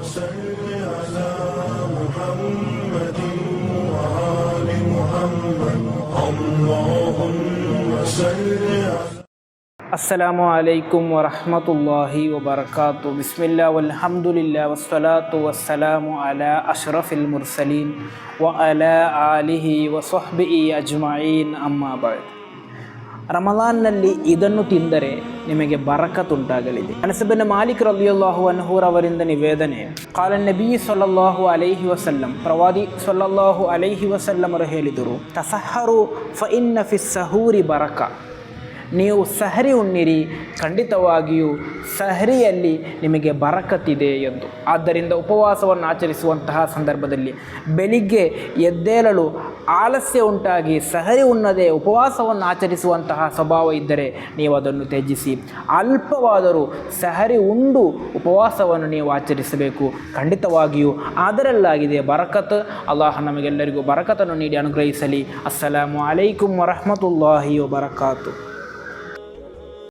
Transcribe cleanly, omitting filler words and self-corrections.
صل على محمد وآل محمد اللهم صل على ಅಸ್ಸಲಾಮು ಅಲೈಕುಂ ವರಹಮತುಲ್ಲಾಹಿ ವಬರಕಾತು. ಬಿಸ್ಮಿಲ್ಲಾ ವಲ್ಹಮ್ದುಲಿಲ್ಲಾ ವಸ್ಸಲಾತು ವಸ್ಸಲಾಮು ಅಲಾ ಅಶ್ರಫಿಲ್ ಮುರ್ಸಲೀನ್ ವ ಅಲಾ ಆಲಿಹಿ ವಸ್ವಹ್ಬಿಹಿ ಅಜ್ಮഈನ್. ಅಮ್ಮಾ ಬಅದ್. ರಮಲಾನ್ನಲ್ಲಿ ಇದನ್ನು ತಿಂದರೆ ನಿಮಗೆ ಬರಕತುಂಟಾಗಲಿದೆ. ಅನಸ್ ಬಿನ್ ಮಾಲಿಕ್ ರಲಿಯಲ್ಲಾಹು ಅನ್ಹು ಅವರಿಂದ ನಿವೇದನೆ, ಕಾಲ ನಬಿ ಸಲ್ಲಲ್ಲಾಹು ಅಲೈಹಿ ವಸಲ್ಲಂ, ಪ್ರವಾದಿ ಸಲ್ಲಲ್ಲಾಹು ಅಲೈಹಿ ವಸಲ್ಲಮರು ಹೇಳಿದರು, ತಸಹರು ಫ ಇನ್ನ ಫಿ ಸಹೂರಿ ಬರಕ. ನೀವು ಸಹರಿ ಉಣ್ಣಿರಿ, ಖಂಡಿತವಾಗಿಯೂ ಸಹರಿಯಲ್ಲಿ ನಿಮಗೆ ಬರಕತ್ತಿದೆ ಎಂದು. ಆದ್ದರಿಂದ ಉಪವಾಸವನ್ನು ಆಚರಿಸುವಂತಹ ಸಂದರ್ಭದಲ್ಲಿ ಬೆಳಿಗ್ಗೆ ಎದ್ದೇಳಲು ಆಲಸ್ಯ ಉಂಟಾಗಿ ಸಹರಿ ಉಣ್ಣದೆ ಉಪವಾಸವನ್ನು ಆಚರಿಸುವಂತಹ ಸ್ವಭಾವ ಇದ್ದರೆ ನೀವು ಅದನ್ನು ತ್ಯಜಿಸಿ, ಅಲ್ಪವಾದರೂ ಸಹರಿ ಉಂಡು ಉಪವಾಸವನ್ನು ನೀವು ಆಚರಿಸಬೇಕು. ಖಂಡಿತವಾಗಿಯೂ ಅದರಲ್ಲಾಗಿದೆ ಬರಕತ್. ಅಲ್ಲಾಹ ನಮಗೆಲ್ಲರಿಗೂ ಬರಕತನ್ನು ನೀಡಿ ಅನುಗ್ರಹಿಸಲಿ. ಅಸ್ಸಲಾಮು ಅಲೈಕುಂ ವರಹಮತುಲ್ಲಾಹಿ ವಬರಕಾತು.